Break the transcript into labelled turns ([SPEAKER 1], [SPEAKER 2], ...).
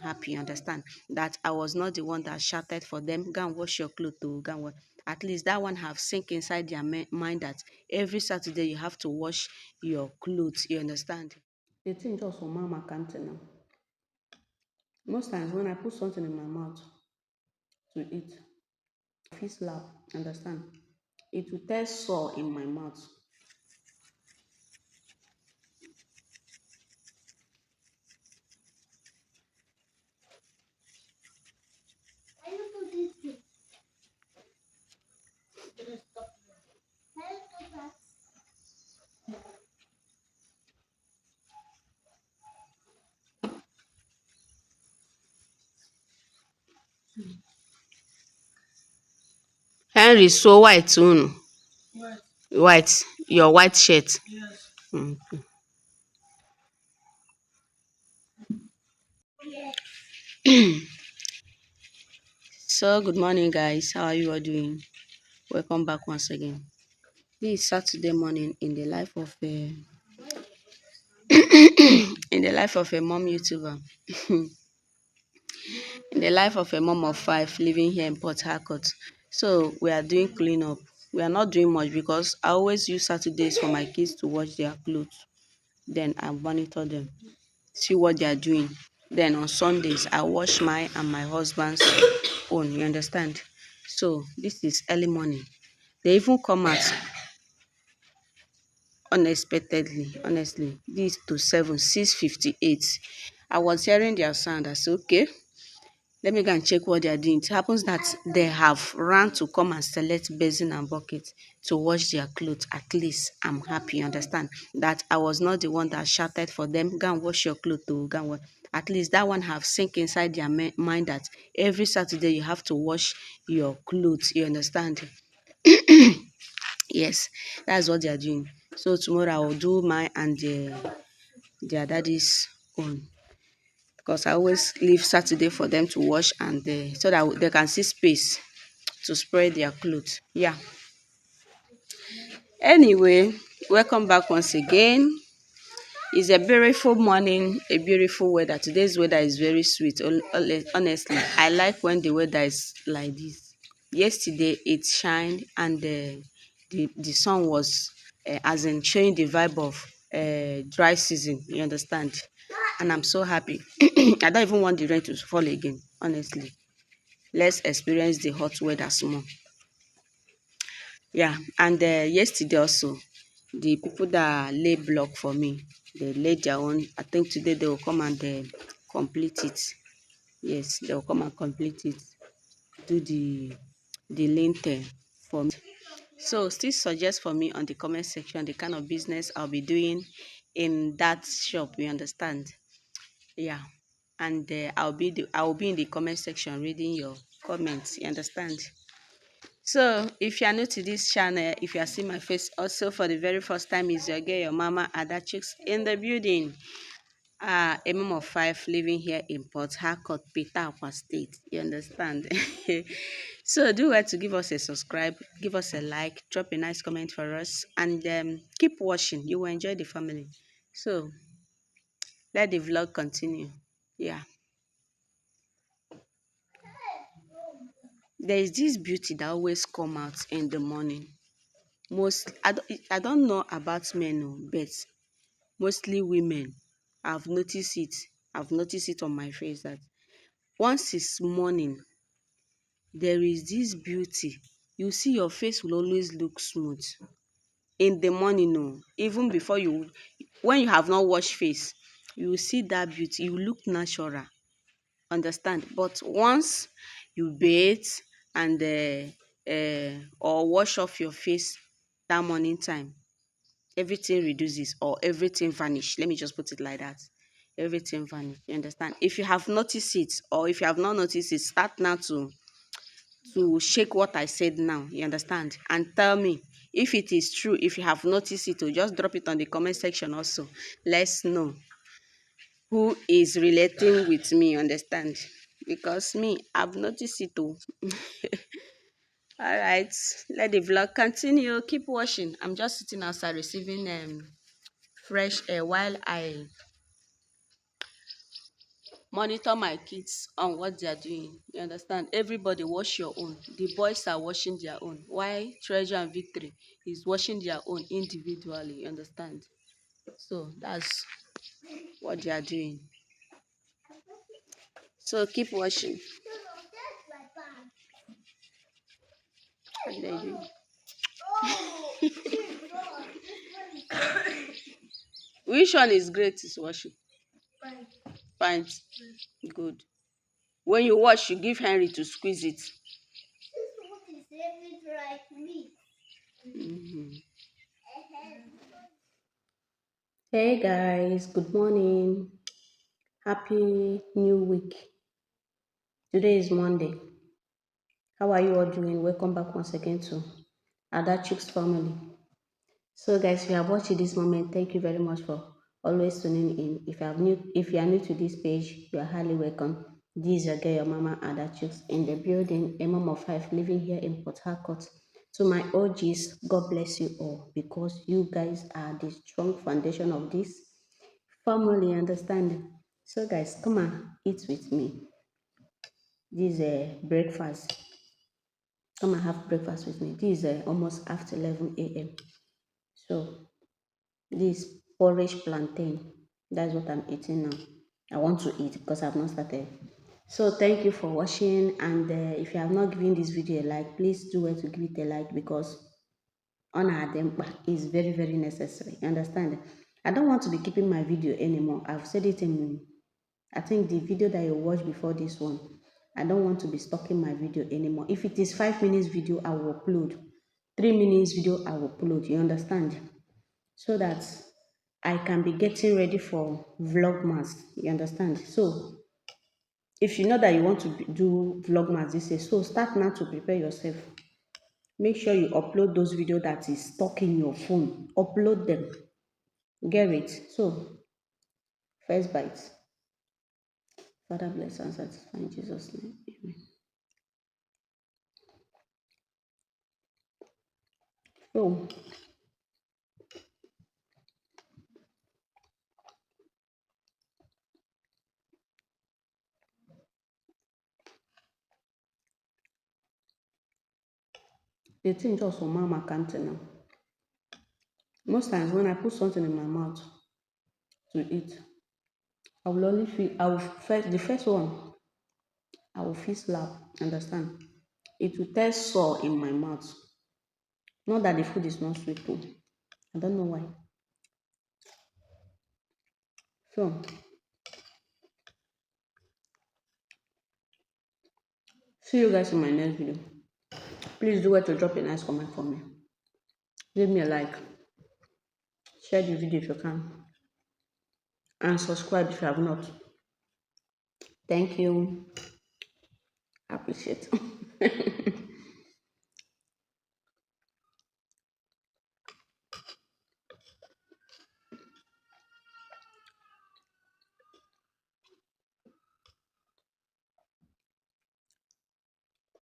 [SPEAKER 1] happy, you understand? That I was not the one that shouted for them, go and wash your clothes to go and wash. At least that one have sink inside their mind that every Saturday you have to wash your clothes, you understand? The thing just for mama can't now. Most times when I put something in my mouth to eat, I feel slap, understand? It will taste sore in my mouth. Henry so white too. White. Your white shirt. Mm. So good morning guys. How are you all doing? Welcome back once again. This is Saturday morning in the life of a mom YouTuber. In the life of a mom of five living here in Port Harcourt. So we are doing cleanup. We are not doing much because I always use Saturdays for my kids to wash their clothes. Then I monitor them, see what they are doing. Then on Sundays, I wash my and my husband's own. You understand? So this is early morning. They even come out unexpectedly. Honestly, this to 6:58. I was hearing their sound. I said, okay, let me go and check what they are doing. It happens that they have run to come and select basin and bucket to wash their clothes. At least I'm happy, you understand? That I was not the one that shouted for them, go and wash your clothes to go and wash. At least that one have sink inside their mind that every Saturday you have to wash your clothes, you understand? Yes, that's what they are doing. So tomorrow I will do mine and their daddy's own. Because I always leave Saturday for them to wash and so that they can see space to spread their clothes. Yeah. Anyway, welcome back once again. It's a beautiful morning, a beautiful weather. Today's weather is very sweet. Honestly, I like when the weather is like this. Yesterday it shined and the sun was as in showing the vibe of dry season. You understand? And I'm so happy. I don't even want the rain to fall again. Honestly, let's experience the hot weather small. Yeah, and yesterday also, the people that lay block for me, they laid their own. I think today they will come and complete it. Yes, they will come and complete it. Do the lintel for me. So still suggest for me on the comment section the kind of business I'll be doing in that shop. You understand? Yeah, and I will be in the comment section reading your comments. You understand? So if you are new to this channel, if you are seeing my face also for the very first time, is your girl, your mama, Ada Chicks in the building. A mom of five living here in Port Harcourt, Peter Aqua State. You understand? So do well to give us a subscribe, give us a like, drop a nice comment for us, and keep watching. You will enjoy the family. So let the vlog continue. Yeah. There is this beauty that always come out in the morning. I don't know about men, but mostly women. I've noticed it on my face that once it's morning, there is this beauty. You see your face will always look smooth in the morning. No, even before you, when you have not washed face, you will see that beauty. You look natural. Understand? But once you bathe and or wash off your face that morning time, everything reduces or everything vanish. Let me just put it like that. Everything vanish. You understand? If you have noticed it or if you have not noticed it, start now to shake what I said now. You understand? And tell me if it is true. If you have noticed it, or just drop it on the comment section also. Let's know who is relating with me. Understand? Because me, I've noticed it too. All right, let the vlog continue. Keep watching. I'm just sitting outside receiving fresh air while I monitor my kids on what they are doing. You understand? Everybody wash your own. The boys are washing their own. Why Treasure and Victory is washing their own individually. You understand? So that's what they are doing. So keep washing. What are they doing? Which one is great is washing? Fine. Good. When you wash, you give Henry to squeeze it. Mhm. Hey guys, good morning. Happy new week. Today is Monday. How are you all doing? Welcome back once again to Ada Chicks family. So guys, if you have watched this moment, thank you very much for always tuning in. If you are new to this page, you are highly welcome. This is your girl, your mama Ada Chicks in the building, a mom of five living here in Port Harcourt. To my OGs, God bless you all because you guys are the strong foundation of this family understanding. So guys, come and eat with me. This is breakfast. Come and have breakfast with me. This is almost after 11 a.m. So this porridge plantain. That's what I'm eating now. I want to eat because I've not started. So thank you for watching, and if you have not given this video a like, please do well to give it a like because honor them is very very necessary. You understand? I don't want to be keeping my video anymore. I've said it in I think the video that you watched before this one. I don't want to be stalking my video anymore. If it is 5 minutes video, I will upload. 3 minutes video, I will upload. You understand? So that I can be getting ready for Vlogmas. You understand? So if you know that you want to do Vlogmas this year, so start now to prepare yourself. Make sure you upload those videos that is stuck in your phone. Upload them. Get it. So first bite. Father bless and satisfy in Jesus' name. Amen. So the thing just for mama can't now. Most times when I put something in my mouth to eat, I will only feel I will first the first one I will feel slap. Understand? It will taste sour in my mouth. Not that the food is not sweet too. I don't know why. So see you guys in my next video. Please do well to drop a nice comment for me. Leave me a like. Share the video if you can. And subscribe if you have not. Thank you. I appreciate it.